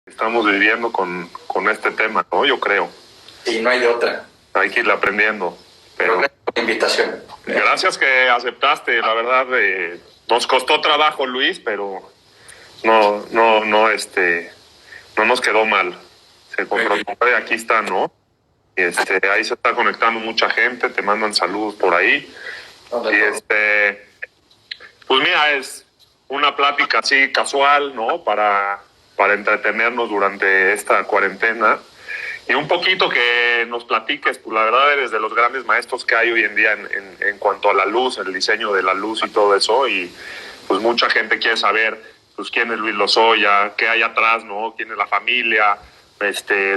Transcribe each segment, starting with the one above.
estamos viviendo con este tema, ¿no? Yo creo. Y no hay de otra. Hay que irle aprendiendo. Pero gracias por la invitación. Gracias que aceptaste, la verdad. Nos costó trabajo, Luis, pero no nos quedó mal. Se comprobó y aquí está, ¿no? Ahí se está conectando mucha gente, te mandan saludos por ahí. Pues mira, es una plática así casual, ¿no? Para entretenernos durante esta cuarentena. Y un poquito que nos platiques, pues la verdad eres de los grandes maestros que hay hoy en día en cuanto a la luz, el diseño de la luz y todo eso. Y pues mucha gente quiere saber, pues quién es Luis Lozoya, qué hay atrás, ¿no? Quién es la familia,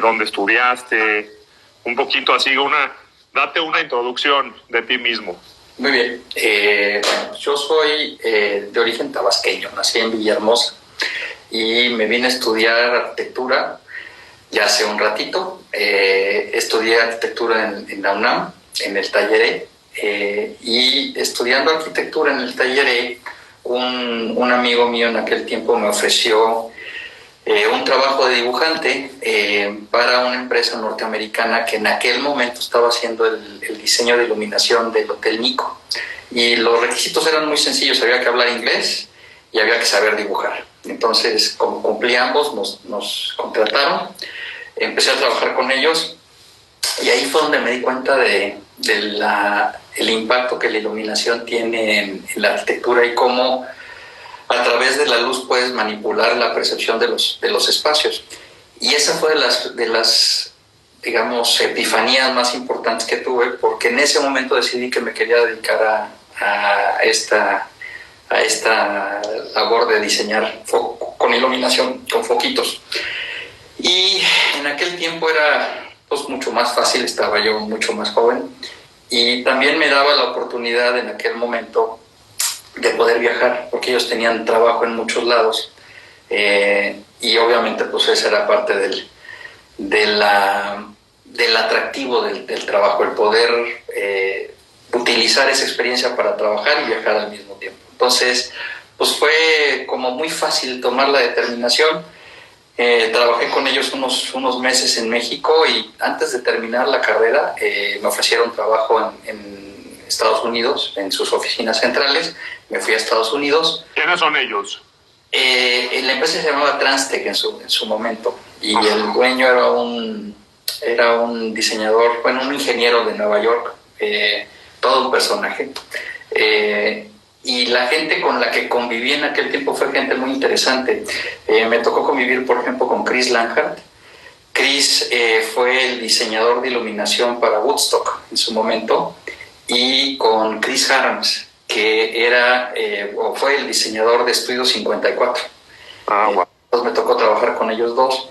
dónde estudiaste, un poquito así, date una introducción de ti mismo. Muy bien. Yo soy de origen tabasqueño, nací en Villahermosa y me vine a estudiar arquitectura ya hace un ratito. Estudié arquitectura en la UNAM, en el taller E, y estudiando arquitectura en el taller E, un amigo mío en aquel tiempo me ofreció un trabajo de dibujante para una empresa norteamericana que en aquel momento estaba haciendo el diseño de iluminación del Hotel Nico. Y los requisitos eran muy sencillos, había que hablar inglés y había que saber dibujar. Entonces, como cumplí ambos, nos contrataron, empecé a trabajar con ellos y ahí fue donde me di cuenta del impacto que la iluminación tiene en la arquitectura y cómo a través de la luz puedes manipular la percepción de los espacios. Y esa fue de las, digamos, epifanías más importantes que tuve, porque en ese momento decidí que me quería dedicar a esta labor de diseñar con iluminación, con foquitos. Y en aquel tiempo era pues mucho más fácil, estaba yo mucho más joven, y también me daba la oportunidad en aquel momento de poder viajar, porque ellos tenían trabajo en muchos lados, y obviamente pues esa era parte del atractivo del trabajo, el poder utilizar esa experiencia para trabajar y viajar al mismo tiempo. Entonces pues fue como muy fácil tomar la determinación. Trabajé con ellos unos meses en México y antes de terminar la carrera me ofrecieron trabajo en Estados Unidos, en sus oficinas centrales. Me fui a Estados Unidos. ¿Quiénes son ellos? La empresa se llamaba Transtec en su momento y el dueño era un diseñador, bueno, un ingeniero de Nueva York, todo un personaje. Y la gente con la que conviví en aquel tiempo fue gente muy interesante. Me tocó convivir, por ejemplo, con Chris Langhart. Chris fue el diseñador de iluminación para Woodstock en su momento, y con Chris Harms, que fue el diseñador de Estudio 54. Wow. Entonces me tocó trabajar con ellos dos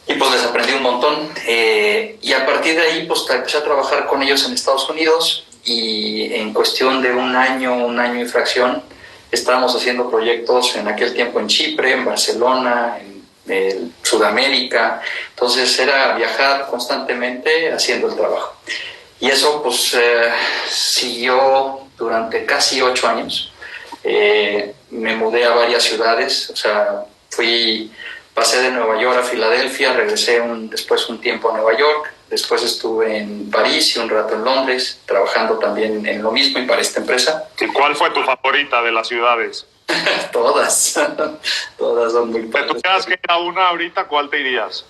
y pues les aprendí un montón. Y a partir de ahí pues empecé a trabajar con ellos en Estados Unidos, y en cuestión de un año y fracción, estábamos haciendo proyectos en aquel tiempo en Chipre, en Barcelona, en Sudamérica. Entonces era viajar constantemente haciendo el trabajo. Y eso pues siguió durante casi 8 años. Me mudé a varias ciudades, o sea, pasé de Nueva York a Filadelfia, regresé después un tiempo a Nueva York, después estuve en París y un rato en Londres, trabajando también en lo mismo y para esta empresa. ¿Y cuál fue tu favorita de las ciudades? Todas son muy padres. ¿Te tuvieras que ir a una ahorita, cuál te irías?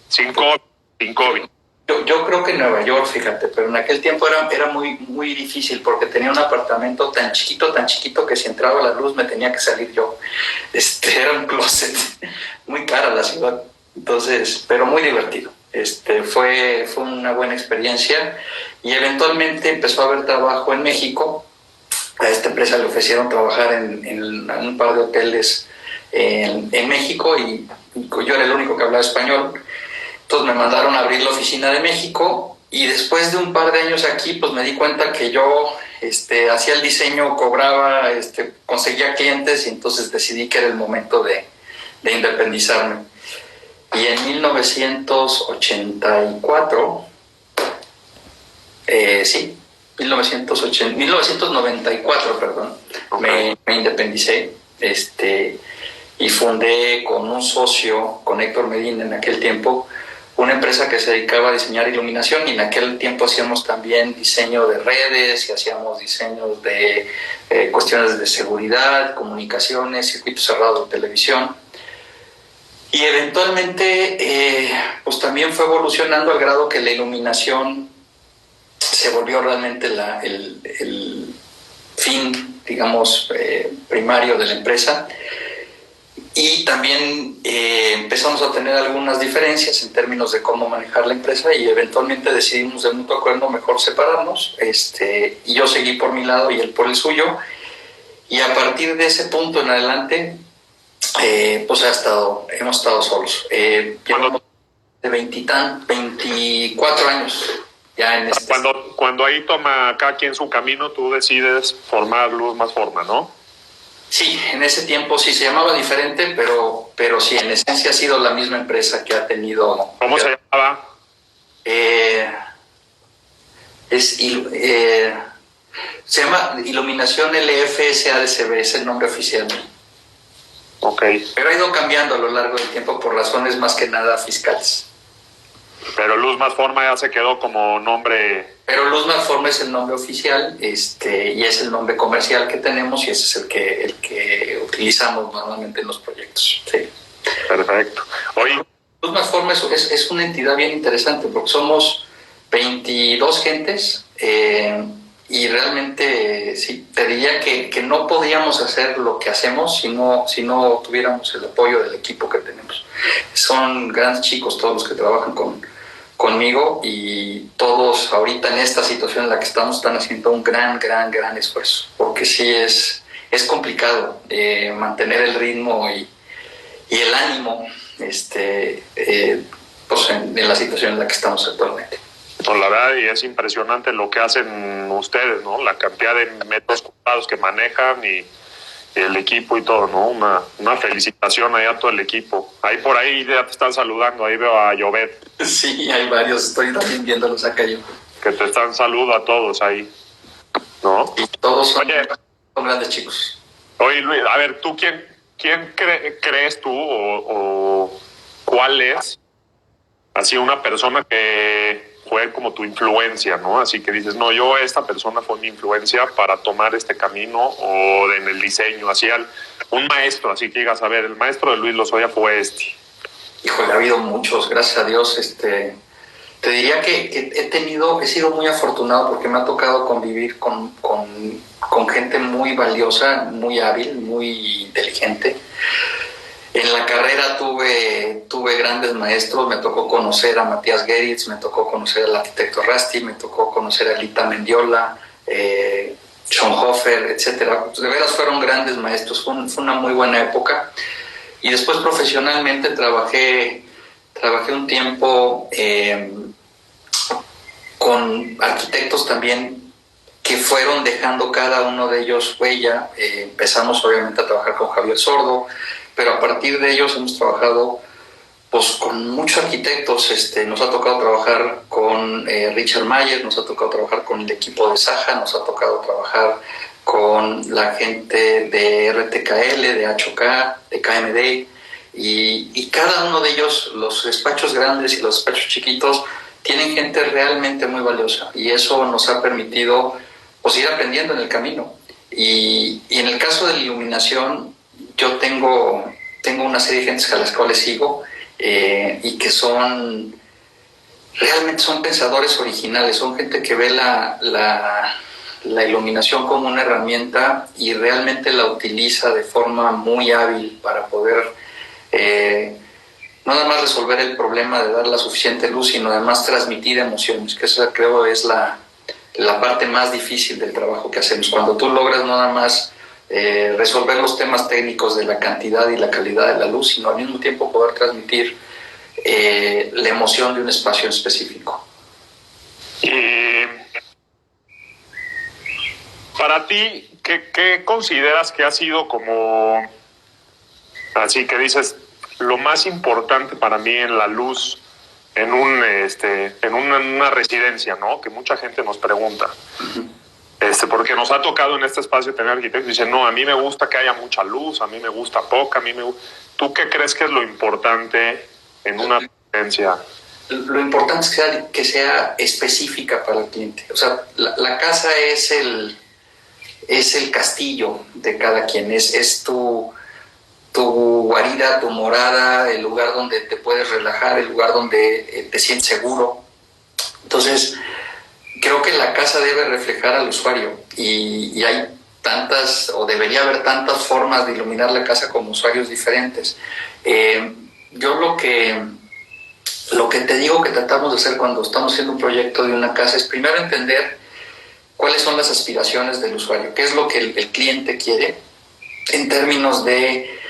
Sin COVID. Yo creo que Nueva York, fíjate, pero en aquel tiempo era muy, muy difícil porque tenía un apartamento tan chiquito que si entraba la luz me tenía que salir yo. Era un closet, muy cara la ciudad, entonces, pero muy divertido. Fue una buena experiencia y eventualmente empezó a haber trabajo en México. A esta empresa le ofrecieron trabajar en un par de hoteles en México y yo era el único que hablaba español. Entonces me mandaron a abrir la oficina de México y después de un par de años aquí pues me di cuenta que yo hacía el diseño, cobraba, conseguía clientes, y entonces decidí que era el momento de independizarme. Y en 1994, 1994, perdón, me independicé. y fundé con un socio, con Héctor Medina en aquel tiempo, una empresa que se dedicaba a diseñar iluminación, y en aquel tiempo hacíamos también diseño de redes y hacíamos diseños de cuestiones de seguridad, comunicaciones, circuitos cerrados de televisión. Y eventualmente pues también fue evolucionando al grado que la iluminación se volvió realmente el fin, digamos, primario de la empresa. Y también empezamos a tener algunas diferencias en términos de cómo manejar la empresa, y eventualmente decidimos de mutuo acuerdo mejor separarnos. Y yo seguí por mi lado y él por el suyo. Y a partir de ese punto en adelante, pues hemos estado solos. Llevamos de 24 años ya en este. Cuando ahí toma cada quien su camino, tú decides formar Luz Más Forma, ¿no? Sí, en ese tiempo sí se llamaba diferente, pero sí, en esencia ha sido la misma empresa que ha tenido. ¿Cómo se llamaba? Se llama Iluminación LFSADCB, es el nombre oficial. Ok. Pero ha ido cambiando a lo largo del tiempo por razones más que nada fiscales. Pero Luz Más Forma ya se quedó como nombre. Pero Luz Más Forma es el nombre oficial, y es el nombre comercial que tenemos, y ese es el que utilizamos normalmente en los proyectos. Sí. Perfecto. Hoy Luz Más Forma es una entidad bien interesante, porque somos 22 gentes, y realmente sí, te diría que no podíamos hacer lo que hacemos si no tuviéramos el apoyo del equipo que tenemos. Son grandes chicos todos los que trabajan conmigo, y todos ahorita en esta situación en la que estamos están haciendo un gran esfuerzo, porque sí es complicado mantener el ritmo y el ánimo pues en la situación en la que estamos actualmente. pues la verdad, y es impresionante lo que hacen ustedes, ¿no? La cantidad de metros cuadrados que manejan y el equipo y todo, ¿no? Una felicitación ahí a todo el equipo. Ahí por ahí ya te están saludando, ahí veo a Llobet. Sí, hay varios, estoy también viéndolos acá yo. Que te están saludo a todos ahí, ¿no? Y todos son grandes chicos. Oye, Luis, a ver, ¿tú quién crees tú o cuál es así una persona que fue como tu influencia, ¿no? Así que dices, no, esta persona fue mi influencia para tomar este camino, o en el diseño, así un maestro, así que digas, a ver, el maestro de Luis Lozoya fue este. Híjole, ha habido muchos, gracias a Dios. Te diría que he sido muy afortunado, porque me ha tocado convivir con gente muy valiosa, muy hábil, muy inteligente. En la carrera tuve grandes maestros. Me tocó conocer a Matías Geritz, me tocó conocer al arquitecto Rasti, me tocó conocer a Lita Mendiola, Schonhofer, etcétera. De veras fueron grandes maestros, fue una muy buena época. Y después profesionalmente trabajé un tiempo con arquitectos también, que fueron dejando cada uno de ellos huella. Empezamos obviamente a trabajar con Javier Sordo, pero a partir de ellos hemos trabajado pues con muchos arquitectos. Nos ha tocado trabajar con Richard Mayer, nos ha tocado trabajar con el equipo de Saja, nos ha tocado trabajar con la gente de RTKL, de HOK, de KMD, y cada uno de ellos, los despachos grandes y los despachos chiquitos, tienen gente realmente muy valiosa, y eso nos ha permitido pues ir aprendiendo en el camino. Y en el caso de la iluminación, yo tengo una serie de gentes a las cuales sigo, y que realmente son pensadores originales, son gente que ve la iluminación como una herramienta y realmente la utiliza de forma muy hábil para poder no nada más resolver el problema de dar la suficiente luz, sino además transmitir emociones, que esa creo es la parte más difícil del trabajo que hacemos. Cuando tú logras no nada más resolver los temas técnicos de la cantidad y la calidad de la luz, sino al mismo tiempo poder transmitir la emoción de un espacio específico. Para ti, ¿qué consideras que ha sido como, así que dices, lo más importante para mí en la luz, en una residencia, ¿no? Que mucha gente nos pregunta. Uh-huh. Porque nos ha tocado en este espacio tener arquitectos que dicen, no, a mí me gusta que haya mucha luz, a mí me gusta poca, ¿Tú qué crees que es lo importante en una residencia? Lo importante es que sea específica para el cliente. O sea, la casa es el castillo de cada quien, es tu guarida, tu morada, el lugar donde te puedes relajar, el lugar donde te sientes seguro. Entonces, creo que la casa debe reflejar al usuario y hay tantas, o debería haber tantas formas de iluminar la casa como usuarios diferentes. Yo lo que te digo que tratamos de hacer cuando estamos haciendo un proyecto de una casa es primero entender cuáles son las aspiraciones del usuario, qué es lo que el cliente quiere en términos de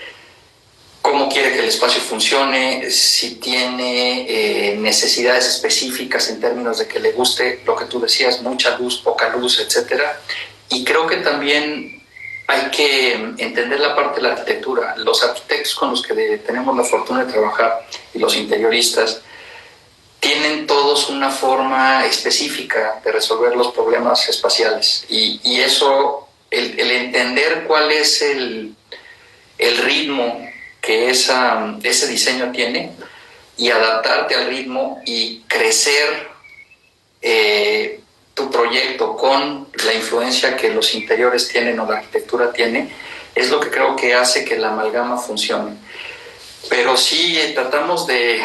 cómo quiere que el espacio funcione, si tiene necesidades específicas en términos de que le guste lo que tú decías, mucha luz, poca luz, etcétera. Y creo que también hay que entender la parte de la arquitectura. Los arquitectos con los que tenemos la fortuna de trabajar y los interioristas tienen todos una forma específica de resolver los problemas espaciales. Y eso, el entender cuál es el ritmo que ese diseño tiene y adaptarte al ritmo y crecer tu proyecto con la influencia que los interiores tienen o la arquitectura tiene, es lo que creo que hace que la amalgama funcione. Pero sí tratamos de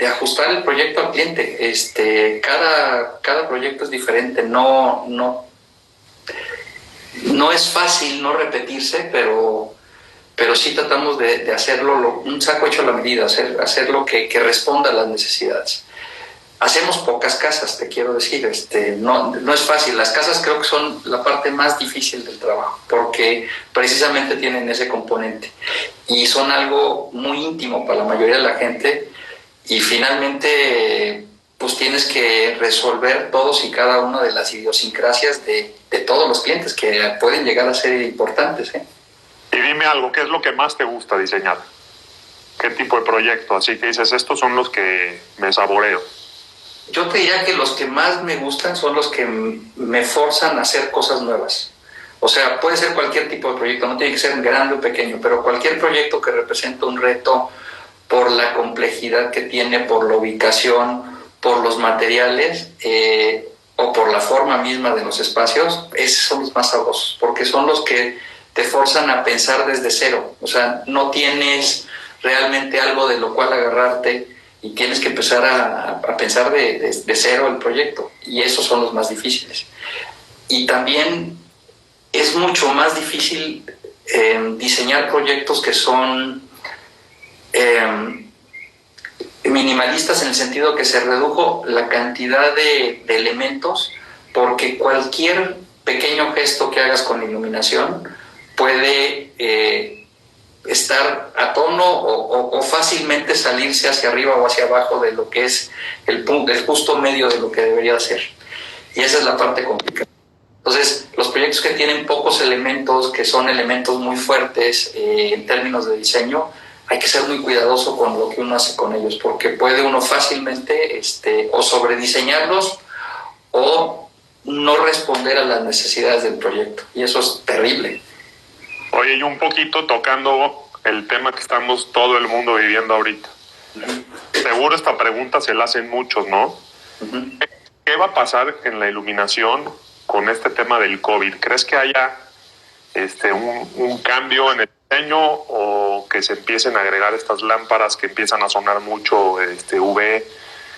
ajustar el proyecto al cliente. Cada proyecto es diferente, no es fácil no repetirse, pero sí tratamos de hacerlo un saco hecho a la medida, hacerlo que responda a las necesidades. Hacemos pocas casas, te quiero decir, no es fácil. Las casas creo que son la parte más difícil del trabajo, porque precisamente tienen ese componente y son algo muy íntimo para la mayoría de la gente y finalmente pues tienes que resolver todos y cada una de las idiosincrasias de todos los clientes que pueden llegar a ser importantes, Y dime algo, ¿qué es lo que más te gusta diseñar? ¿Qué tipo de proyecto? Así que dices, estos son los que me saboreo. Yo te diría que los que más me gustan son los que me forzan a hacer cosas nuevas. O sea, puede ser cualquier tipo de proyecto, no tiene que ser grande o pequeño, pero cualquier proyecto que represente un reto por la complejidad que tiene, por la ubicación, por los materiales o por la forma misma de los espacios, esos son los más sabrosos, porque son los que te forzan a pensar desde cero. O sea, no tienes realmente algo de lo cual agarrarte y tienes que empezar a pensar de cero el proyecto, y esos son los más difíciles. Y también es mucho más difícil diseñar proyectos que son minimalistas en el sentido que se redujo la cantidad de elementos, porque cualquier pequeño gesto que hagas con iluminación puede estar a tono o fácilmente salirse hacia arriba o hacia abajo de lo que es el justo medio de lo que debería ser. Y esa es la parte complicada. Entonces, los proyectos que tienen pocos elementos, que son elementos muy fuertes en términos de diseño, hay que ser muy cuidadoso con lo que uno hace con ellos, porque puede uno fácilmente o sobrediseñarlos o no responder a las necesidades del proyecto. Y eso es terrible. Oye, y un poquito tocando el tema que estamos todo el mundo viviendo ahorita. Seguro esta pregunta se la hacen muchos, ¿no? ¿Qué va a pasar en la iluminación con este tema del COVID? ¿Crees que haya un cambio en el diseño o que se empiecen a agregar estas lámparas que empiezan a sonar mucho UV?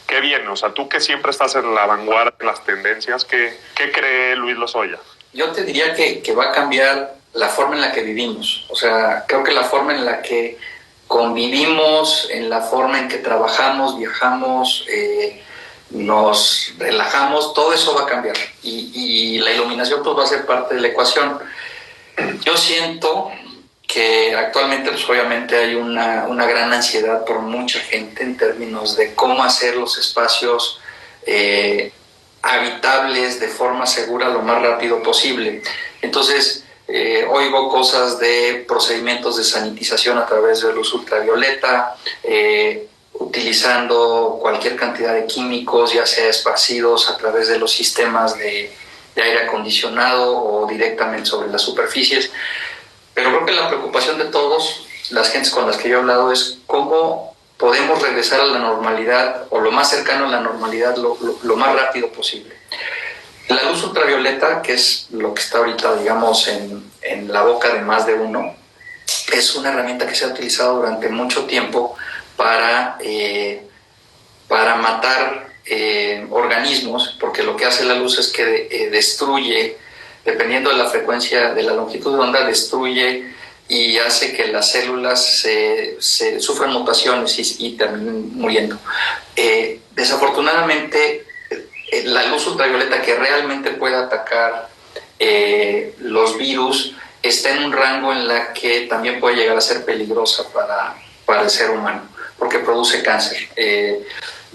¿Qué viene? O sea, tú que siempre estás en la vanguardia de las tendencias, ¿qué cree Luis Lozoya? Yo te diría que va a cambiar la forma en la que vivimos. O sea, creo que la forma en la que convivimos, en la forma en que trabajamos, viajamos, nos relajamos, todo eso va a cambiar. Y la iluminación pues va a ser parte de la ecuación. Yo siento que actualmente pues obviamente hay una gran ansiedad por mucha gente en términos de cómo hacer los espacios habitables de forma segura lo más rápido posible. Entonces, oigo cosas de procedimientos de sanitización a través de luz ultravioleta, utilizando cualquier cantidad de químicos, ya sea esparcidos a través de los sistemas de de aire acondicionado o directamente sobre las superficies. Pero creo que la preocupación de todos, las gentes con las que yo he hablado, es cómo podemos regresar a la normalidad o lo más cercano a la normalidad lo más rápido posible. La luz ultravioleta, que es lo que está ahorita, digamos, en la boca de más de uno, es una herramienta que se ha utilizado durante mucho tiempo para matar organismos, porque lo que hace la luz es que destruye, dependiendo de la frecuencia, de la longitud de onda, destruye y hace que las células se sufran mutaciones y terminen muriendo. Desafortunadamente, la luz ultravioleta que realmente puede atacar los virus está en un rango en la que también puede llegar a ser peligrosa para el ser humano, porque produce cáncer.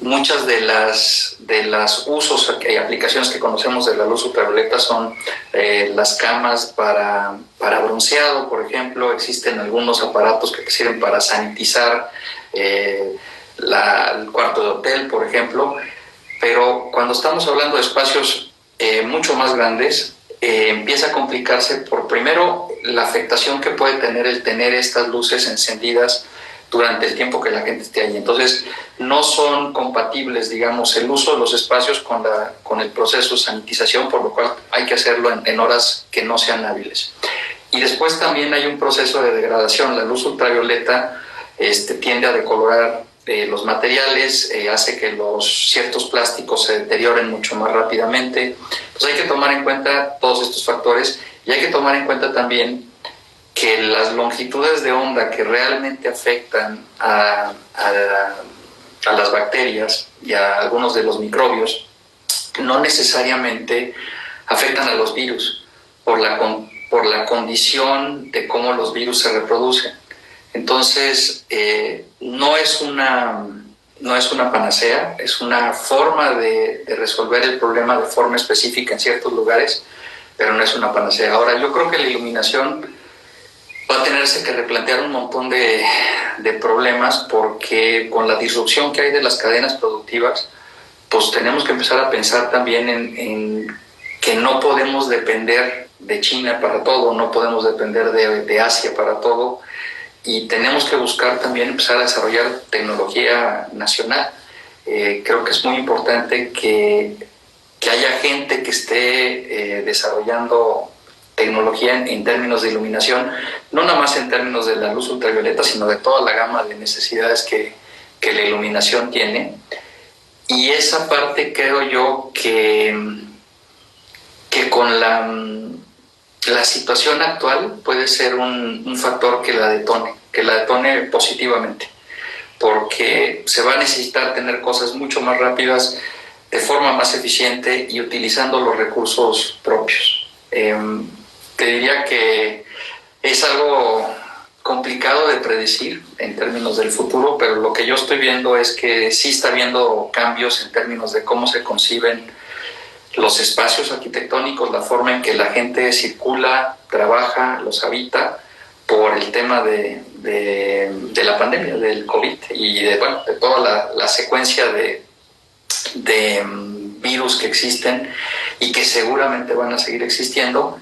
Muchas de las usos y aplicaciones que conocemos de la luz ultravioleta son las camas para bronceado, por ejemplo. Existen algunos aparatos que sirven para sanitizar el cuarto de hotel, por ejemplo. Pero cuando estamos hablando de espacios mucho más grandes, empieza a complicarse por, primero, la afectación que puede tener el tener estas luces encendidas durante el tiempo que la gente esté allí. Entonces, no son compatibles, digamos, el uso de los espacios con el proceso de sanitización, por lo cual hay que hacerlo en horas que no sean hábiles. Y después también hay un proceso de degradación. La luz ultravioleta tiende a decolorar los materiales, hace que ciertos plásticos se deterioren mucho más rápidamente. Entonces hay que tomar en cuenta todos estos factores y hay que tomar en cuenta también que las longitudes de onda que realmente afectan a las bacterias y a algunos de los microbios no necesariamente afectan a los virus por la condición de cómo los virus se reproducen. Entonces, no es una panacea, es una forma de resolver el problema de forma específica en ciertos lugares, pero no es una panacea. Ahora, yo creo que la iluminación va a tenerse que replantear un montón de problemas, porque con la disrupción que hay de las cadenas productivas, pues tenemos que empezar a pensar también en que no podemos depender de China para todo, no podemos depender de Asia para todo, y tenemos que buscar también empezar a desarrollar tecnología nacional. Creo que es muy importante que haya gente que esté desarrollando tecnología en términos de iluminación, no nada más en términos de la luz ultravioleta, sino de toda la gama de necesidades que la iluminación tiene. Y esa parte creo yo que con la situación actual puede ser un factor que la detone positivamente, porque se va a necesitar tener cosas mucho más rápidas, de forma más eficiente y utilizando los recursos propios. Te diría que es algo complicado de predecir en términos del futuro, pero lo que yo estoy viendo es que sí está habiendo cambios en términos de cómo se conciben los espacios arquitectónicos, la forma en que la gente circula, trabaja, los habita, por el tema de la pandemia, del COVID y de toda la secuencia de virus que existen y que seguramente van a seguir existiendo.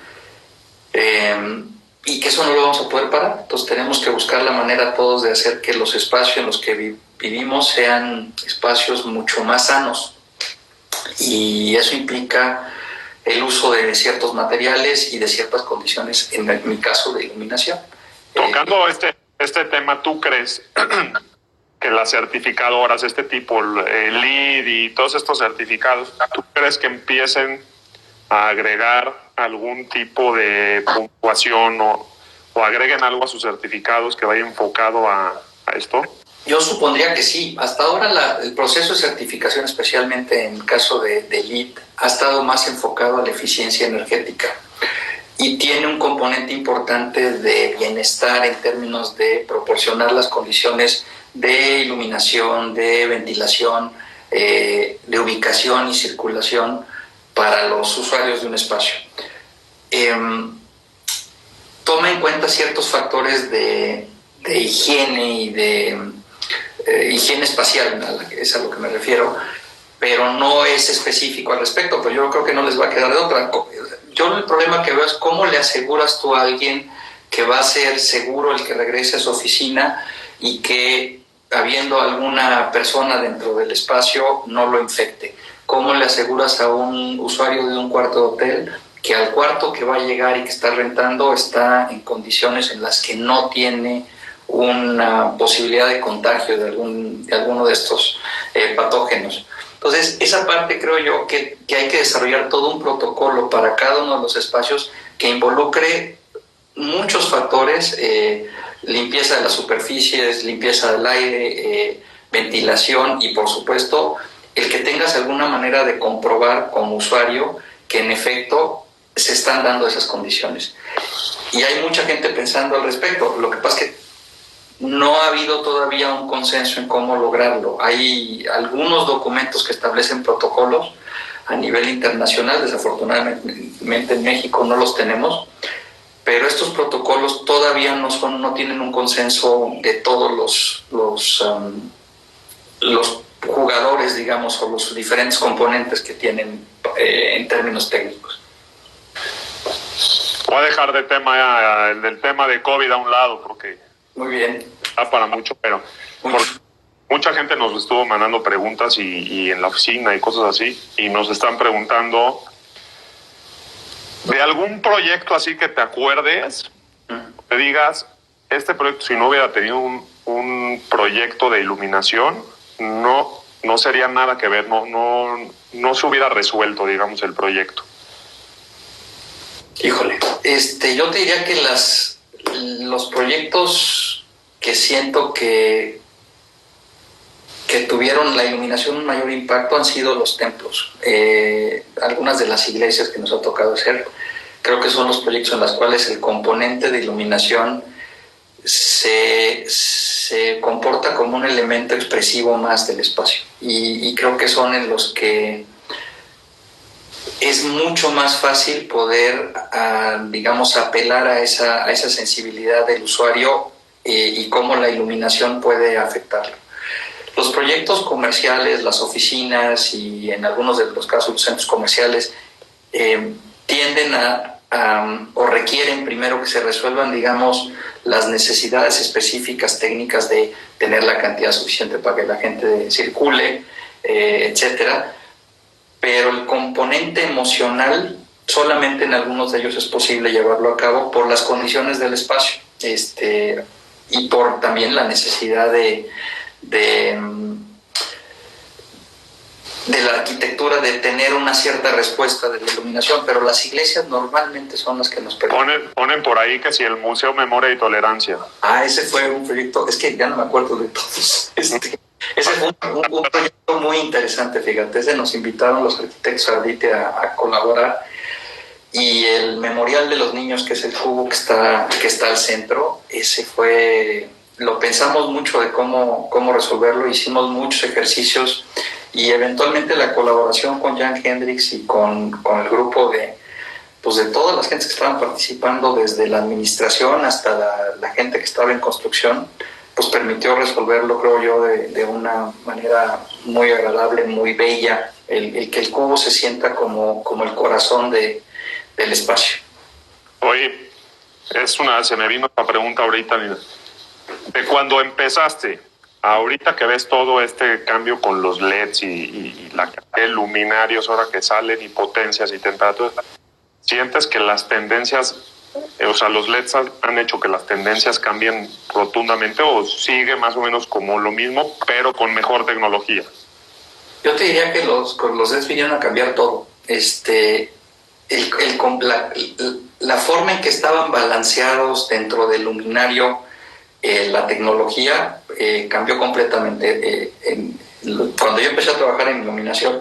Y que eso no lo vamos a poder parar. Entonces tenemos que buscar la manera todos de hacer que los espacios en los que vivimos sean espacios mucho más sanos, y eso implica el uso de ciertos materiales y de ciertas condiciones, en mi caso de iluminación. Tocando este tema, ¿tú crees que las certificadoras, este tipo, el LEED y todos estos certificados, ¿tú crees que empiecen a agregar algún tipo de puntuación o agreguen algo a sus certificados que vaya enfocado a esto? Yo supondría que sí. Hasta ahora el proceso de certificación, especialmente en el caso de LEED, ha estado más enfocado a la eficiencia energética y tiene un componente importante de bienestar en términos de proporcionar las condiciones de iluminación, de ventilación, de ubicación y circulación para los usuarios de un espacio. Toma en cuenta ciertos factores de higiene y de higiene espacial, es a lo que me refiero, pero no es específico al respecto, pero yo creo que no les va a quedar de otra. Yo el problema que veo es cómo le aseguras tú a alguien que va a ser seguro el que regrese a su oficina y que, habiendo alguna persona dentro del espacio, no lo infecte. ¿Cómo le aseguras a un usuario de un cuarto de hotel que al cuarto que va a llegar y que está rentando está en condiciones en las que no tiene una posibilidad de contagio de alguno de estos patógenos? Entonces, esa parte creo yo que hay que desarrollar todo un protocolo para cada uno de los espacios que involucre muchos factores, limpieza de las superficies, limpieza del aire, ventilación y, por supuesto, el que tengas alguna manera de comprobar como usuario que en efecto se están dando esas condiciones. Y hay mucha gente pensando al respecto. Lo que pasa es que no ha habido todavía un consenso en cómo lograrlo. Hay algunos documentos que establecen protocolos a nivel internacional. Desafortunadamente en México no los tenemos, pero estos protocolos todavía no tienen un consenso de todos los jugadores, digamos, o los diferentes componentes que tienen en términos técnicos. Voy a dejar el tema de COVID a un lado porque muy bien, da para mucho, pero mucha gente nos estuvo mandando preguntas y en la oficina y cosas así, y nos están preguntando de algún proyecto así que te acuerdes, te digas, este proyecto, si no hubiera tenido un proyecto de iluminación, no sería nada que ver, no se hubiera resuelto, digamos, el proyecto. Híjole, yo te diría que los proyectos que siento que tuvieron la iluminación un mayor impacto han sido los templos. Algunas de las iglesias que nos ha tocado hacer, creo que son los proyectos en los cuales el componente de iluminación se comporta como un elemento expresivo más del espacio. Y creo que son en los que es mucho más fácil poder, digamos, apelar a esa sensibilidad del usuario y cómo la iluminación puede afectarlo. Los proyectos comerciales, las oficinas y en algunos de los casos los centros comerciales tienden o requieren primero que se resuelvan, digamos, las necesidades específicas técnicas de tener la cantidad suficiente para que la gente circule, etcétera. Pero el componente emocional solamente en algunos de ellos es posible llevarlo a cabo por las condiciones del espacio y por también la necesidad de la arquitectura de tener una cierta respuesta de la iluminación, pero las iglesias normalmente son las que nos permiten. Ponen por ahí que si el Museo Memoria y Tolerancia. Ese fue un proyecto, es que ya no me acuerdo de todos. Ese fue un proyecto muy interesante, fíjate. Ese nos invitaron los arquitectos Ardite a colaborar. Y el Memorial de los Niños, que es el cubo que está al centro, ese fue... Lo pensamos mucho de cómo resolverlo, hicimos muchos ejercicios y eventualmente la colaboración con Jan Hendricks y con el grupo de todas las gentes que estaban participando, desde la administración hasta la gente que estaba en construcción, pues permitió resolverlo, creo yo, de una manera muy agradable, muy bella, el que el cubo se sienta como el corazón del espacio. Oye, se me vino esta pregunta ahorita, de cuando empezaste, ahorita que ves todo este cambio con los LEDs y la cantidad de luminarios ahora que salen y potencias y temperaturas, ¿sientes que las tendencias, los LEDs han hecho que las tendencias cambien rotundamente o sigue más o menos como lo mismo, pero con mejor tecnología? Yo te diría que los LEDs vinieron a cambiar todo. La forma en que estaban balanceados dentro del luminario, la tecnología cambió completamente. Cuando yo empecé a trabajar en iluminación,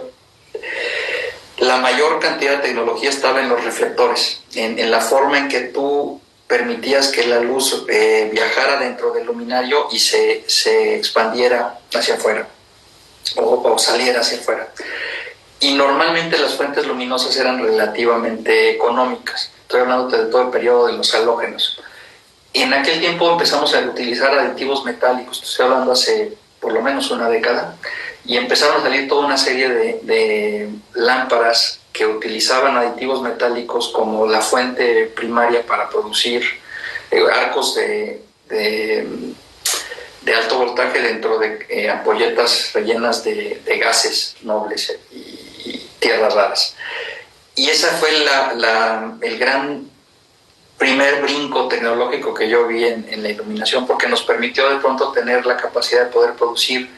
la mayor cantidad de tecnología estaba en los reflectores, en la forma en que tú permitías que la luz viajara dentro del luminario y se expandiera hacia afuera o saliera hacia afuera. Y normalmente las fuentes luminosas eran relativamente económicas. Estoy hablando de todo el periodo de los halógenos. En aquel tiempo empezamos a utilizar aditivos metálicos, estoy hablando hace por lo menos una década, y empezaron a salir toda una serie de lámparas que utilizaban aditivos metálicos como la fuente primaria para producir arcos de alto voltaje dentro de ampolletas rellenas de gases nobles y tierras raras. Y ese fue el gran primer brinco tecnológico que yo vi en la iluminación, porque nos permitió de pronto tener la capacidad de poder producir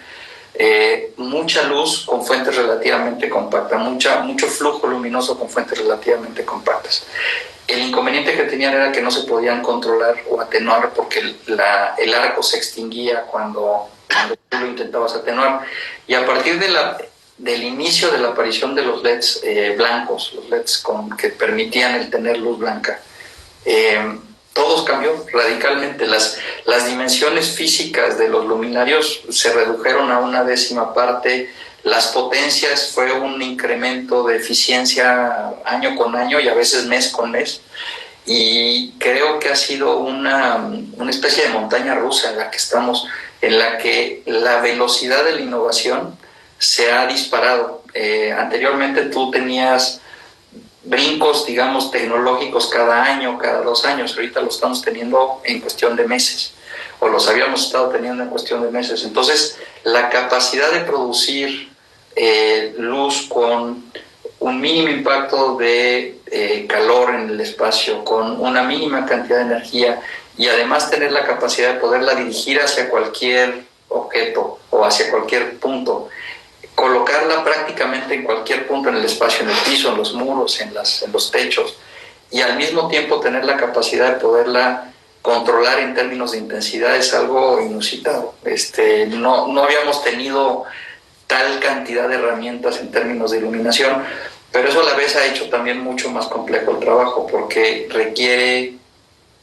mucha luz con fuentes relativamente compactas, mucho flujo luminoso con fuentes relativamente compactas. El inconveniente que tenían era que no se podían controlar o atenuar porque el arco se extinguía cuando tú lo intentabas atenuar. Y a partir del inicio de la aparición de los LEDs blancos, los LEDs que permitían el tener luz blanca, todo cambió radicalmente. Las dimensiones físicas de los luminarios se redujeron a una décima parte. Las potencias fue un incremento de eficiencia año con año y a veces mes con mes. Y creo que ha sido una especie de montaña rusa en la que estamos, en la que la velocidad de la innovación se ha disparado. Anteriormente tú tenías brincos, digamos, tecnológicos cada año, cada 2 años. Ahorita lo estamos teniendo en cuestión de meses, o los habíamos estado teniendo en cuestión de meses. Entonces, la capacidad de producir luz con un mínimo impacto de calor en el espacio, con una mínima cantidad de energía, y además tener la capacidad de poderla dirigir hacia cualquier objeto o hacia cualquier punto, colocarla prácticamente en cualquier punto en el espacio, en el piso, en los muros, en los techos, y al mismo tiempo tener la capacidad de poderla controlar en términos de intensidad es algo inusitado. No habíamos tenido tal cantidad de herramientas en términos de iluminación, pero eso a la vez ha hecho también mucho más complejo el trabajo, porque requiere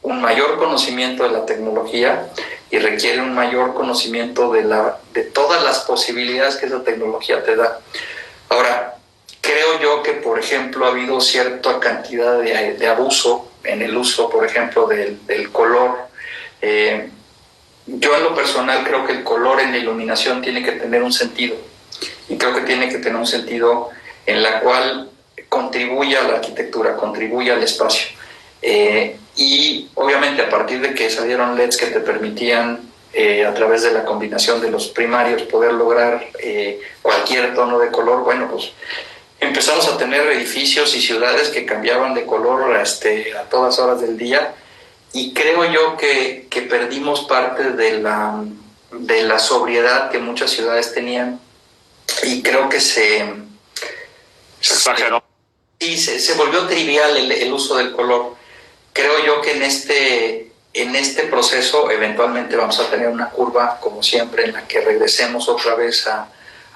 un mayor conocimiento de la tecnología y requiere un mayor conocimiento de todas las posibilidades que esa tecnología te da. Ahora, creo yo que, por ejemplo, ha habido cierta cantidad de abuso en el uso, por ejemplo, del color. Yo en lo personal creo que el color en la iluminación tiene que tener un sentido, y creo que tiene que tener un sentido en la cual contribuye a la arquitectura, contribuye al espacio. Y obviamente a partir de que salieron LEDs que te permitían a través de la combinación de los primarios poder lograr cualquier tono de color, bueno, pues empezamos a tener edificios y ciudades que cambiaban de color a todas horas del día, y creo yo que perdimos parte de la sobriedad que muchas ciudades tenían, y creo que se exageró. Sí, se volvió trivial el uso del color. Creo yo que en este proceso eventualmente vamos a tener una curva, como siempre, en la que regresemos otra vez a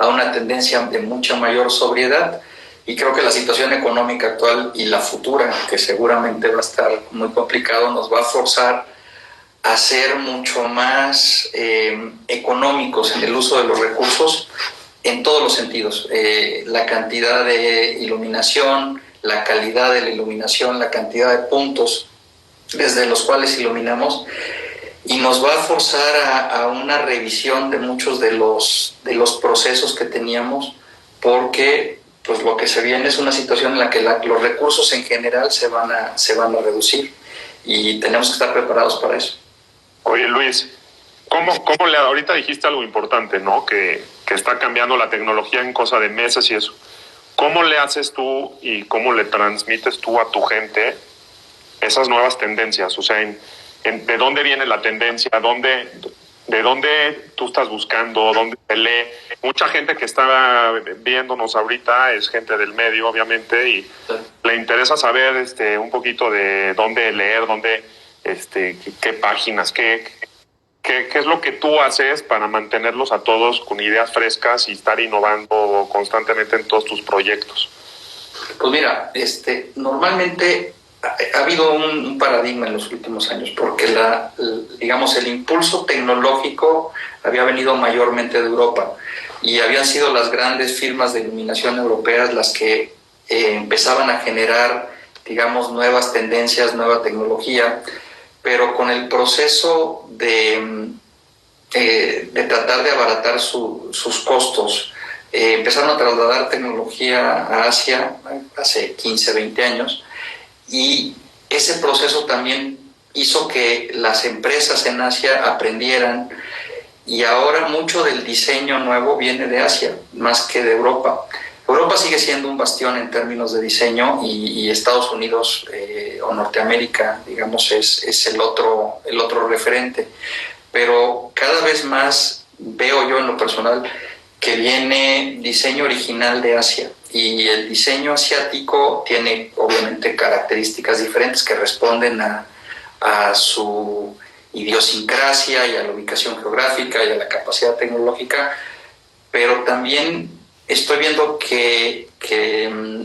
una tendencia de mucha mayor sobriedad, y creo que la situación económica actual y la futura, que seguramente va a estar muy complicado, nos va a forzar a ser mucho más económicos en el uso de los recursos en todos los sentidos. La cantidad de iluminación, la calidad de la iluminación, la cantidad de puntos desde los cuales iluminamos, y nos va a forzar a una revisión de muchos de los procesos que teníamos, porque pues lo que se viene es una situación en la que los recursos en general se van a reducir, y tenemos que estar preparados para eso. Oye, Luis, ¿cómo ahorita dijiste algo importante, ¿no? Que está cambiando la tecnología en cosa de meses y eso. ¿Cómo le haces tú y cómo le transmites tú a tu gente esas nuevas tendencias? O sea, ¿de dónde viene la tendencia? ¿De dónde tú estás buscando? ¿Dónde se lee? Mucha gente que está viéndonos ahorita es gente del medio, obviamente, y le interesa saber un poquito de dónde leer, qué páginas, qué es lo que tú haces para mantenerlos a todos con ideas frescas y estar innovando constantemente en todos tus proyectos. Pues mira, normalmente ha habido un paradigma en los últimos años, porque digamos, el impulso tecnológico había venido mayormente de Europa, y habían sido las grandes firmas de iluminación europeas las que empezaban a generar, digamos, nuevas tendencias, nueva tecnología, pero con el proceso de tratar de abaratar sus costos empezaron a trasladar tecnología a Asia hace 15, 20 años, y ese proceso también hizo que las empresas en Asia aprendieran, y ahora mucho del diseño nuevo viene de Asia, más que de Europa. Europa sigue siendo un bastión en términos de diseño, y Estados Unidos o Norteamérica, digamos, es el otro referente. Pero cada vez más veo yo en lo personal que viene diseño original de Asia, y el diseño asiático tiene obviamente características diferentes que responden a su idiosincrasia y a la ubicación geográfica y a la capacidad tecnológica, pero también estoy viendo que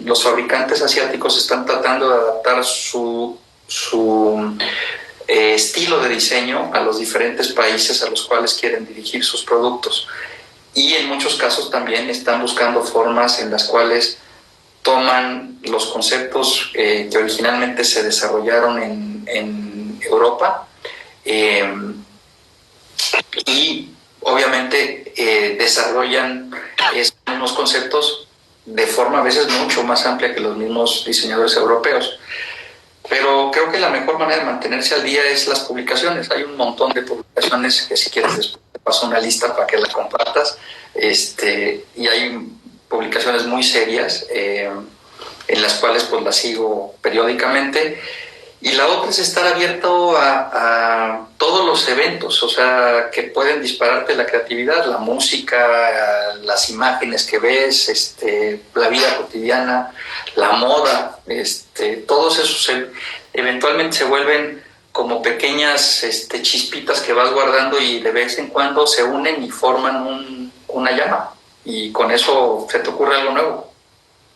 los fabricantes asiáticos están tratando de adaptar su estilo de diseño a los diferentes países a los cuales quieren dirigir sus productos. Y en muchos casos también están buscando formas en las cuales toman los conceptos que originalmente se desarrollaron en Europa, y obviamente desarrollan unos conceptos de forma a veces mucho más amplia que los mismos diseñadores europeos. Pero creo que la mejor manera de mantenerse al día es las publicaciones. Hay un montón de publicaciones que, si quieres, después te paso una lista para que la compartas. Y hay publicaciones muy serias en las cuales pues las sigo periódicamente. Y la otra es estar abierto a todos los eventos, o sea, que pueden dispararte la creatividad, la música, las imágenes que ves, la vida cotidiana, la moda, todos esos eventualmente se vuelven como pequeñas chispitas que vas guardando, y de vez en cuando se unen y forman una llama, y con eso se te ocurre algo nuevo.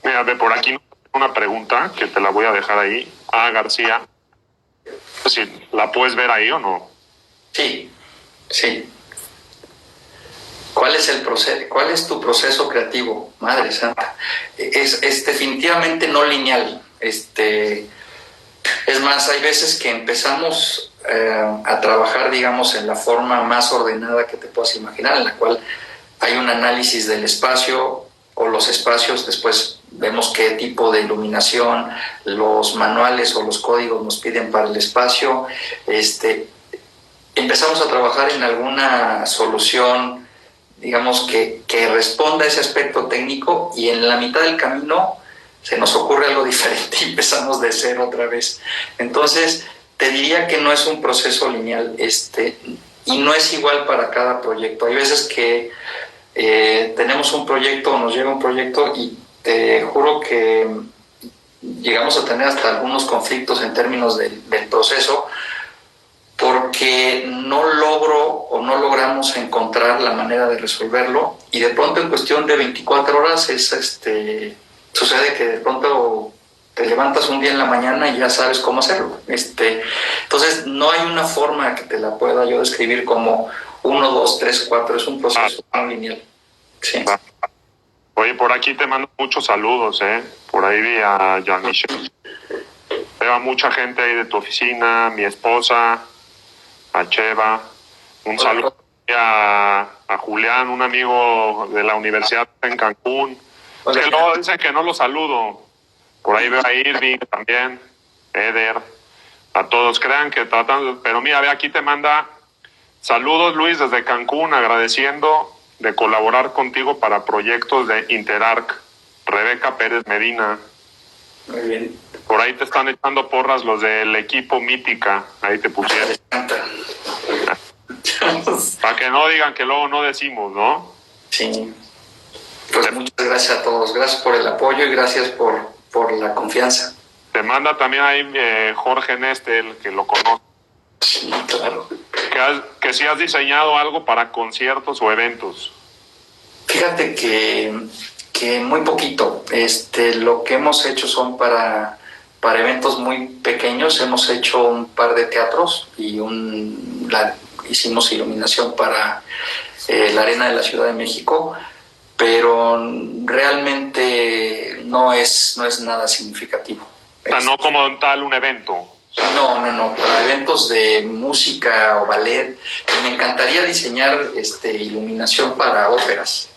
Mira, de por aquí una pregunta que te la voy a dejar ahí. García, si la puedes ver ahí o no. Sí. ¿Cuál es el proceso? ¿Cuál es tu proceso creativo? Madre santa. Es definitivamente no lineal. Es más, hay veces que empezamos a trabajar, digamos, en la forma más ordenada que te puedas imaginar, en la cual hay un análisis del espacio o los espacios. Después vemos qué tipo de iluminación los manuales o los códigos nos piden para el espacio. Empezamos a trabajar en alguna solución, digamos, que responda a ese aspecto técnico, y en la mitad del camino se nos ocurre algo diferente y empezamos de cero otra vez. Entonces, te diría que no es un proceso lineal, y no es igual para cada proyecto. Hay veces que tenemos un proyecto o nos llega un proyecto, y te juro que llegamos a tener hasta algunos conflictos en términos del proceso, porque no logramos encontrar la manera de resolverlo, y de pronto en cuestión de 24 horas sucede que de pronto te levantas un día en la mañana y ya sabes cómo hacerlo. Entonces no hay una forma que te la pueda yo describir como 1, 2, 3, 4, es un proceso no lineal. Sí. Oye, por aquí te mando muchos saludos, por ahí vi a Jean-Michel. Veo a mucha gente ahí de tu oficina, mi esposa, a Cheva. Un saludo a Julián, un amigo de la universidad en Cancún. Es que luego dicen que no lo saludo. Por ahí veo a Irving también, Eder, a todos. Crean que tratan, pero mira, ve, aquí te manda saludos Luis desde Cancún, agradeciendo de colaborar contigo para proyectos de Interarc. Rebeca Pérez Medina. Muy bien. Por ahí te están echando porras los del equipo Mítica. Ahí te pusieron. Para que no digan que luego no decimos, ¿no? Sí. Pues muchas gracias a todos. Gracias por el apoyo y gracias por la confianza. Te manda también ahí Jorge Nestel, que lo conoce. Sí, claro. Que si has diseñado algo para conciertos o eventos. Fíjate que muy poquito. Lo que hemos hecho son para eventos muy pequeños. Hemos hecho un par de teatros y hicimos iluminación para la Arena de la Ciudad de México, pero realmente no es nada significativo. O sea, no como tal un evento. No, para eventos de música o ballet. Me encantaría diseñar iluminación para óperas.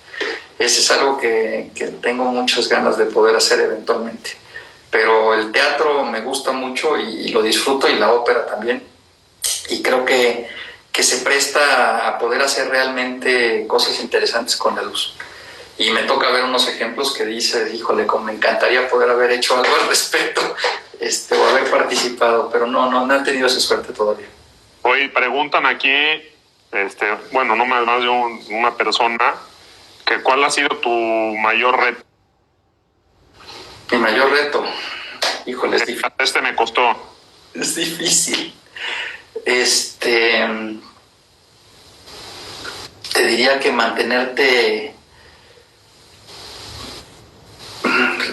ese es algo que tengo muchas ganas de poder hacer eventualmente. Pero el teatro me gusta mucho y lo disfruto, y la ópera también. Y creo que se presta a poder hacer realmente cosas interesantes con la luz. Y me toca ver unos ejemplos que dices, híjole, como me encantaría poder haber hecho algo al respecto, o haber participado, pero no he tenido esa suerte todavía. Hoy preguntan aquí, bueno, no más de una persona, que ¿cuál ha sido tu mayor reto? Mi mayor reto, híjole, es difícil. Me costó. Es difícil. Te diría que mantenerte.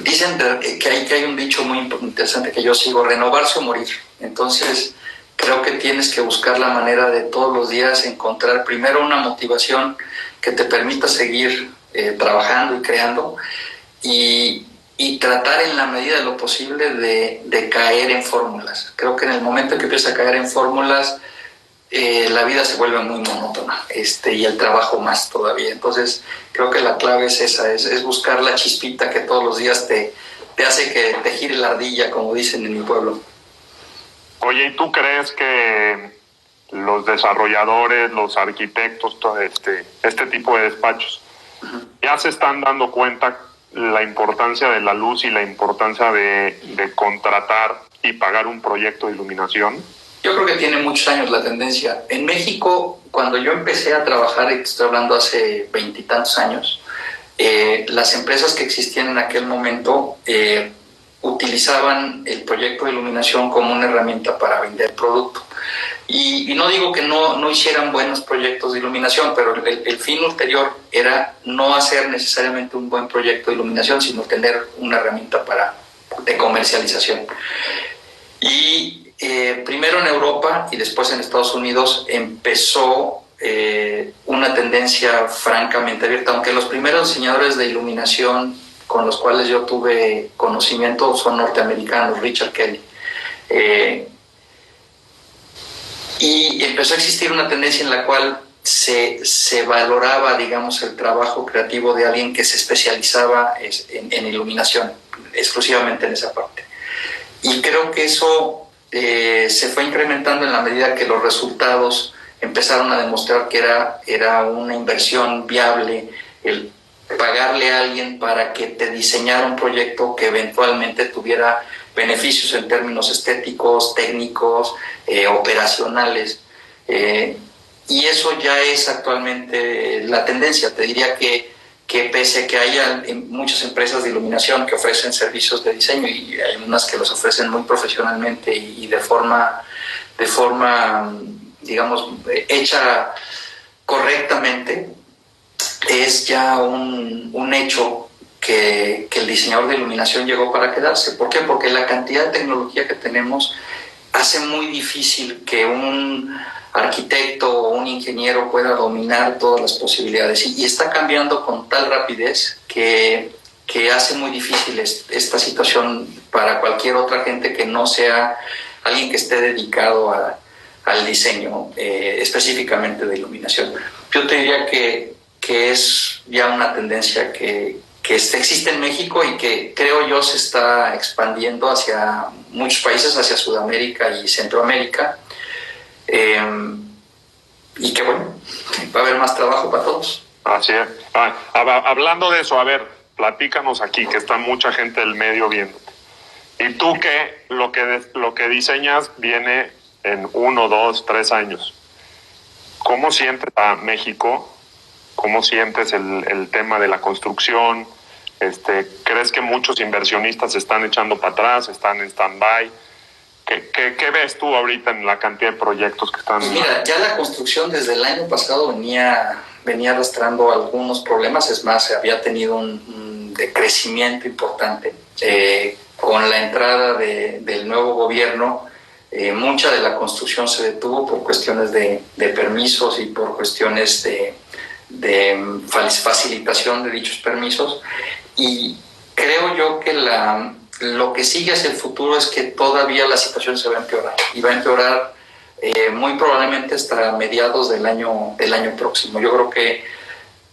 Dicen que hay un dicho muy interesante que yo sigo: renovarse o morir. Entonces, creo que tienes que buscar la manera de todos los días encontrar primero una motivación que te permita seguir trabajando y creando, y tratar en la medida de lo posible de caer en fórmulas. Creo que en el momento en que empiezas a caer en fórmulas, la vida se vuelve muy monótona, y el trabajo más todavía. Entonces, creo que la clave es esa, es buscar la chispita que todos los días te hace que te gire la ardilla, como dicen en mi pueblo. Oye, ¿y tú crees que los desarrolladores, los arquitectos, todo este tipo de despachos, ya se están dando cuenta la importancia de la luz y la importancia de contratar y pagar un proyecto de iluminación? Yo creo que tiene muchos años la tendencia. En México, cuando yo empecé a trabajar, y estoy hablando hace 20 y tantos años, las empresas que existían en aquel momento utilizaban el proyecto de iluminación como una herramienta para vender producto. Y no digo que no hicieran buenos proyectos de iluminación, pero el fin ulterior era no hacer necesariamente un buen proyecto de iluminación, sino tener una herramienta de comercialización. Y primero en Europa y después en Estados Unidos empezó una tendencia francamente abierta, aunque los primeros diseñadores de iluminación con los cuales yo tuve conocimiento son norteamericanos, Richard Kelly. Y empezó a existir una tendencia en la cual se valoraba, digamos, el trabajo creativo de alguien que se especializaba en iluminación, exclusivamente en esa parte. Y creo que eso se fue incrementando en la medida que los resultados empezaron a demostrar que era una inversión viable el pagarle a alguien para que te diseñara un proyecto que eventualmente tuviera beneficios en términos estéticos, técnicos, operacionales. Y eso ya es actualmente la tendencia. Te diría que pese a que haya muchas empresas de iluminación que ofrecen servicios de diseño, y hay unas que los ofrecen muy profesionalmente y de forma digamos, hecha correctamente, es ya un hecho que el diseñador de iluminación llegó para quedarse. ¿Por qué? Porque la cantidad de tecnología que tenemos hace muy difícil que un arquitecto o un ingeniero pueda dominar todas las posibilidades, y está cambiando con tal rapidez que hace muy difícil esta situación para cualquier otra gente que no sea alguien que esté dedicado al diseño específicamente de iluminación. Yo te diría que es ya una tendencia que existe en México y que creo yo se está expandiendo hacia muchos países, hacia Sudamérica y Centroamérica. Y que bueno, va a haber más trabajo para todos. Así es. Hablando de eso, a ver, platícanos aquí, que está mucha gente del medio viendo. ¿Y tú qué? Lo que diseñas viene en 1, 2, 3 años. ¿Cómo sientes a México? ¿Cómo sientes el tema de la construcción? ¿Crees que muchos inversionistas se están echando para atrás, están en stand-by? ¿Qué ves tú ahorita en la cantidad de proyectos que están? Mira, ya la construcción desde el año pasado venía arrastrando algunos problemas. Es más, había tenido un decrecimiento importante. Con la entrada del nuevo gobierno, mucha de la construcción se detuvo por cuestiones de permisos y por cuestiones de facilitación de dichos permisos. Y creo yo que lo que sigue hacia el futuro es que todavía la situación se va a empeorar, y va a empeorar muy probablemente hasta mediados del año próximo. Yo creo que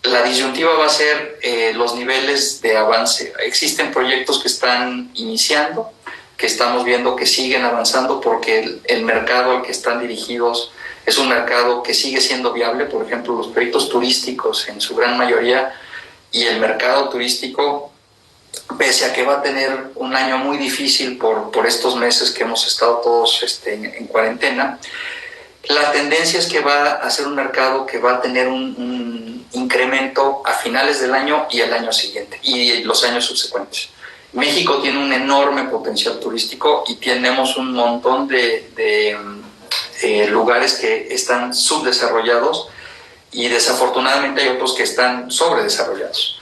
La disyuntiva va a ser los niveles de avance. Existen proyectos que están iniciando, que estamos viendo que siguen avanzando porque el mercado al que están dirigidos es un mercado que sigue siendo viable. Por ejemplo, los proyectos turísticos en su gran mayoría, y el mercado turístico, pese a que va a tener un año muy difícil por estos meses que hemos estado todos en cuarentena, la tendencia es que va a ser un mercado que va a tener un incremento a finales del año y el año siguiente y los años subsecuentes. México tiene un enorme potencial turístico y tenemos un montón de lugares que están subdesarrollados y desafortunadamente hay otros que están sobredesarrollados.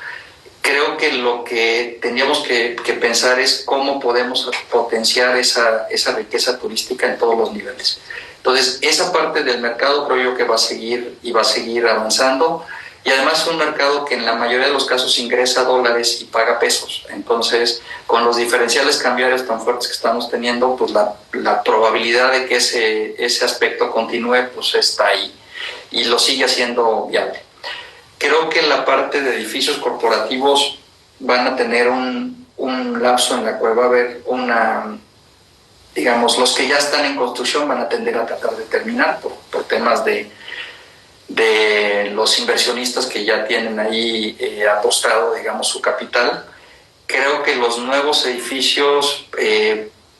Creo que lo que tendríamos que pensar es cómo podemos potenciar esa riqueza turística en todos los niveles. Entonces, esa parte del mercado creo yo que va a seguir y va a seguir avanzando. Y además es un mercado que en la mayoría de los casos ingresa dólares y paga pesos. Entonces, con los diferenciales cambiarios tan fuertes que estamos teniendo, pues la probabilidad de que ese aspecto continúe, pues está ahí y lo sigue haciendo viable. Creo que la parte de edificios corporativos van a tener un lapso en la cual va a haber digamos, los que ya están en construcción van a tender a tratar de terminar por temas de los inversionistas que ya tienen ahí apostado, digamos, su capital. Creo que los nuevos edificios,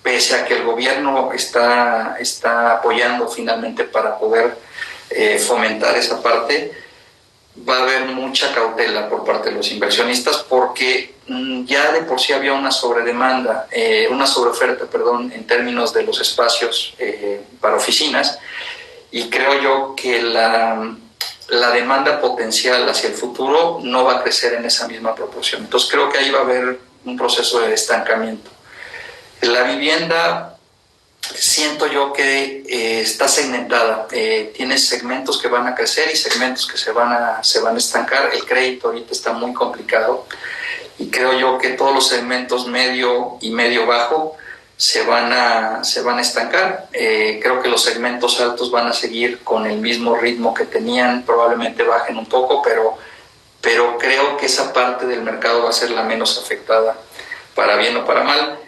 pese a que el gobierno está apoyando finalmente para poder fomentar esa parte, va a haber mucha cautela por parte de los inversionistas porque ya de por sí había una sobredemanda, una sobreoferta, en términos de los espacios para oficinas, y creo yo que la demanda potencial hacia el futuro no va a crecer en esa misma proporción. Entonces creo que ahí va a haber un proceso de estancamiento. La vivienda, siento yo que está segmentada. Tiene segmentos que van a crecer y segmentos que se van a estancar. El crédito ahorita está muy complicado y creo yo que todos los segmentos medio y medio bajo se van a estancar. Creo que los segmentos altos van a seguir con el mismo ritmo que tenían, probablemente bajen un poco, pero creo que esa parte del mercado va a ser la menos afectada, para bien o para mal.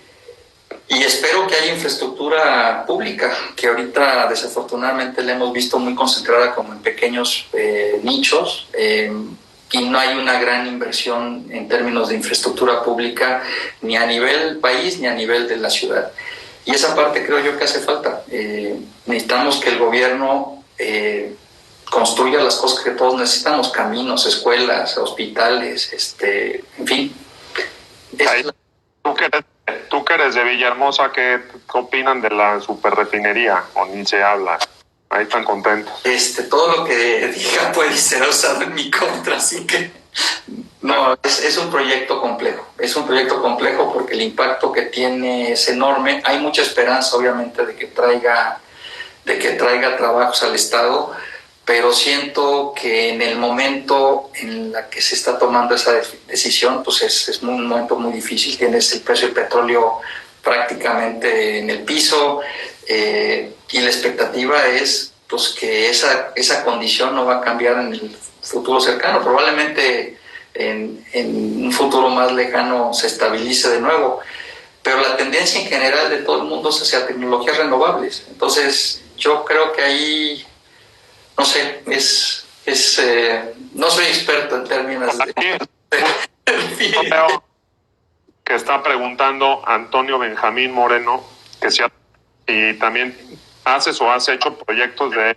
Y espero que haya infraestructura pública, que ahorita desafortunadamente la hemos visto muy concentrada como en pequeños nichos, y no hay una gran inversión en términos de infraestructura pública ni a nivel país ni a nivel de la ciudad. Y esa parte creo yo que hace falta. Necesitamos que el gobierno construya las cosas que todos necesitamos: caminos, escuelas, hospitales, en fin. Tú que eres de Villahermosa, ¿qué opinan de la superrefinería? ¿O ni se habla? Ahí están contentos. Todo lo que diga puede ser usado en mi contra, así que no, es un proyecto complejo. Es un proyecto complejo porque el impacto que tiene es enorme. Hay mucha esperanza, obviamente, de que traiga trabajos al Estado, pero siento que en el momento en la que se está tomando esa decisión, pues es un momento muy difícil. Tienes el precio del petróleo prácticamente en el piso, y la expectativa es pues que esa condición no va a cambiar en el futuro cercano. Probablemente en un futuro más lejano se estabilice de nuevo, pero la tendencia en general de todo el mundo es hacia tecnologías renovables. Entonces yo creo que ahí, no sé, no soy experto en términos que está preguntando Antonio Benjamín Moreno, que y también has hecho proyectos de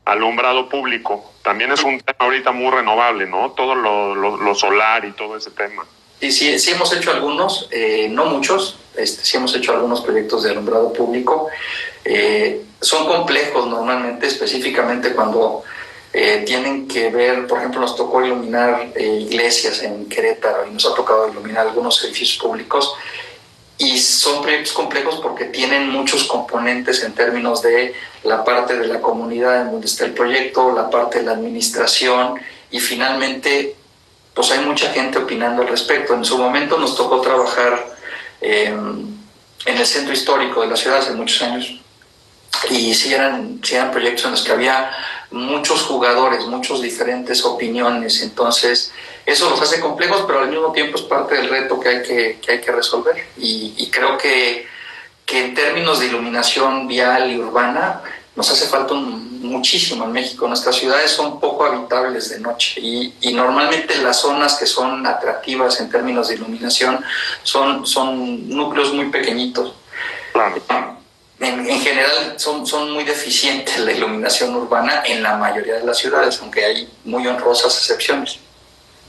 alumbrado público. También es un tema ahorita muy renovable, ¿no? Todo lo solar y todo ese tema. Y sí hemos hecho algunos, no muchos, sí hemos hecho algunos proyectos de alumbrado público. Son complejos normalmente, específicamente cuando tienen que ver, por ejemplo, nos tocó iluminar iglesias en Querétaro y nos ha tocado iluminar algunos edificios públicos, y son proyectos complejos porque tienen muchos componentes en términos de la parte de la comunidad en donde está el proyecto, la parte de la administración, y finalmente pues hay mucha gente opinando al respecto. En su momento nos tocó trabajar en el centro histórico de la ciudad hace muchos años, y sí eran proyectos en los que había muchos jugadores, muchas diferentes opiniones, entonces eso los hace complejos, pero al mismo tiempo es parte del reto que hay que resolver. Y creo que en términos de iluminación vial y urbana nos hace falta muchísimo en México. Nuestras ciudades son poco habitables de noche y normalmente las zonas que son atractivas en términos de iluminación son núcleos muy pequeñitos. Claro. En general son muy deficientes la iluminación urbana en la mayoría de las ciudades, aunque hay muy honrosas excepciones.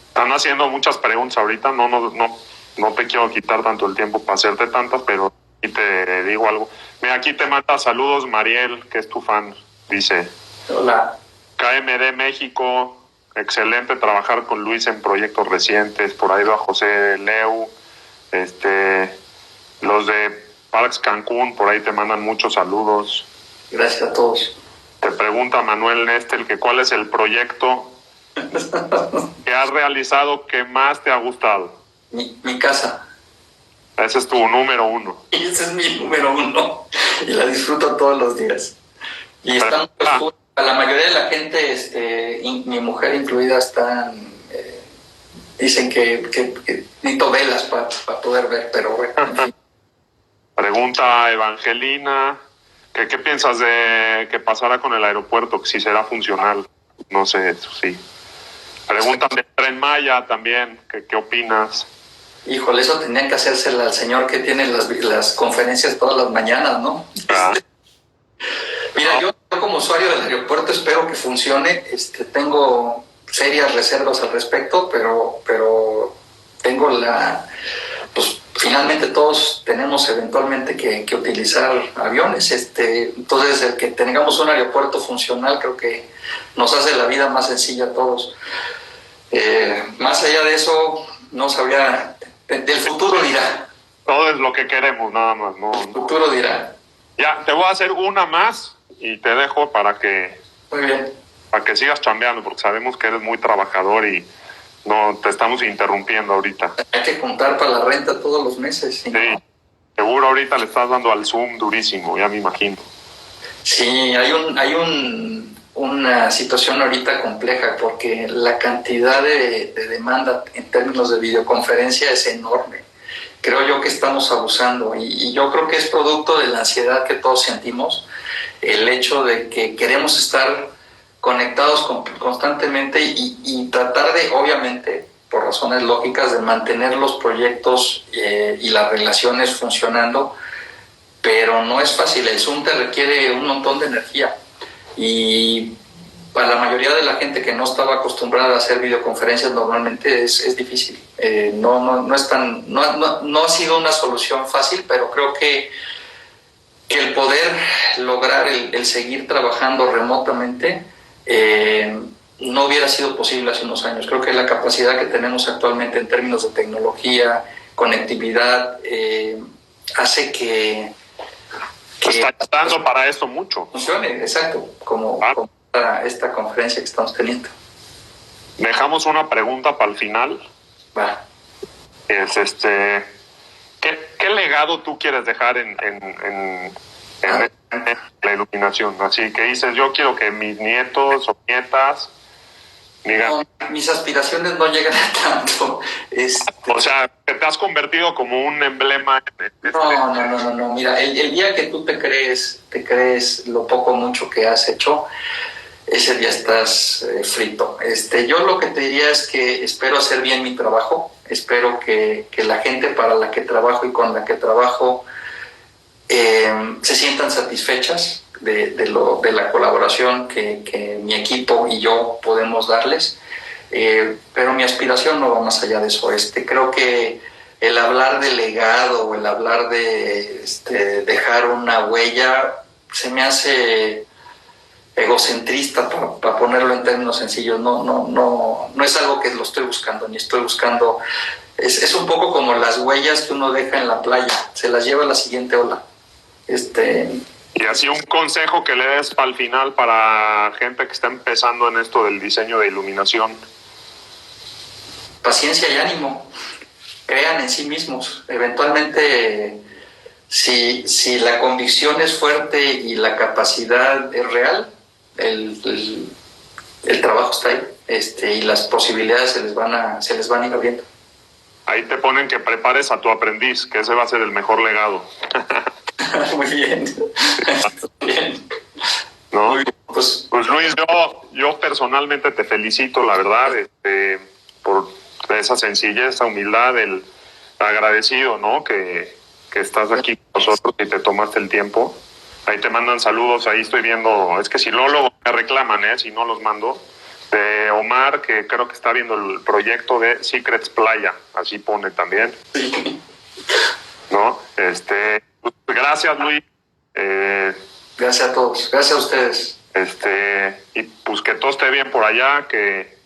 Están haciendo muchas preguntas ahorita, no te quiero quitar tanto el tiempo para hacerte tantas, pero aquí te digo algo. Mira, aquí te manda saludos Mariel, que es tu fan, dice. Hola. KMD México, excelente trabajar con Luis en proyectos recientes, por ahí va José Leu, los de Parks Cancún, por ahí te mandan muchos saludos. Gracias a todos. Te pregunta Manuel Nestel que cuál es el proyecto que has realizado que más te ha gustado. Mi casa. Ese es tu número 1. Y ese es mi número 1. Y la disfruto todos los días. Y están, la mayoría de la gente, mi mujer incluida, están, dicen que necesito velas para poder ver, pero bueno. En fin. Pregunta Evangelina, que qué piensas de que pasará con el aeropuerto, que si será funcional. No sé, eso sí. Preguntan de Tren Maya también, que qué opinas. Híjole, eso tendrían que hacérsela al señor que tiene las conferencias todas las mañanas, ¿no? Mira, yo como usuario del aeropuerto espero que funcione. Tengo serias reservas al respecto, pero tengo pues finalmente todos tenemos eventualmente que utilizar aviones. Entonces, el que tengamos un aeropuerto funcional creo que nos hace la vida más sencilla a todos. Más allá de eso, no sabría. Del futuro dirá. Todo es lo que queremos, nada más. No. El futuro dirá. Ya, te voy a hacer una más y te dejo para que sigas chambeando, porque sabemos que eres muy trabajador y no te estamos interrumpiendo ahorita. Hay que juntar para la renta todos los meses. Sí, seguro ahorita le estás dando al Zoom durísimo, ya me imagino. Sí, hay una situación ahorita compleja porque la cantidad de demanda en términos de videoconferencia es enorme. Creo yo que estamos abusando y yo creo que es producto de la ansiedad que todos sentimos, el hecho de que queremos estar conectados constantemente y tratar de, obviamente, por razones lógicas, de mantener los proyectos y las relaciones funcionando, pero no es fácil. El Zoom te requiere un montón de energía y para la mayoría de la gente que no estaba acostumbrada a hacer videoconferencias normalmente es difícil. No ha sido una solución fácil, pero creo que el poder lograr el seguir trabajando remotamente no hubiera sido posible hace unos años. Creo que la capacidad que tenemos actualmente en términos de tecnología, conectividad, hace que está ayudando para esto mucho. Funcione, exacto, como esta conferencia que estamos teniendo. Dejamos una pregunta para el final. Va. Es ¿qué legado tú quieres dejar en la iluminación? Así que dices, yo quiero que mis nietos o nietas digan... No, mis aspiraciones no llegan a tanto. O sea, te has convertido como un emblema. No. Mira, el día que tú te crees lo poco o mucho que has hecho, ese día estás frito. Yo lo que te diría es que espero hacer bien mi trabajo. Espero que la gente para la que trabajo y con la que trabajo se sientan satisfechas de la colaboración que mi equipo y yo podemos darles. Pero mi aspiración no va más allá de eso. Creo que el hablar de legado o el hablar de dejar una huella se me hace egocentrista, para ponerlo en términos sencillos. No es algo que lo estoy buscando, ni estoy buscando. Es un poco como las huellas que uno deja en la playa, se las lleva a la siguiente ola. Y así un consejo que le des para el final para gente que está empezando en esto del diseño de iluminación. Paciencia y ánimo. Crean en sí mismos. Eventualmente Si la convicción es fuerte y la capacidad es real, el trabajo está ahí, y las posibilidades se les van a ir abriendo. Ahí te ponen que prepares a tu aprendiz, que ese va a ser el mejor legado. Muy bien. Bien. ¿No? Muy bien. Pues Luis, yo personalmente te felicito, la verdad, por esa sencillez, esa humildad, el agradecido, ¿no? Que estás aquí con nosotros y te tomaste el tiempo. Ahí te mandan saludos, ahí estoy viendo, es que si no luego me reclaman, si no los mando, de Omar, que creo que está viendo el proyecto de Secrets Playa, así pone también, ¿no? Gracias, Luis. gracias a todos, gracias a ustedes. Y pues que todo esté bien por allá, que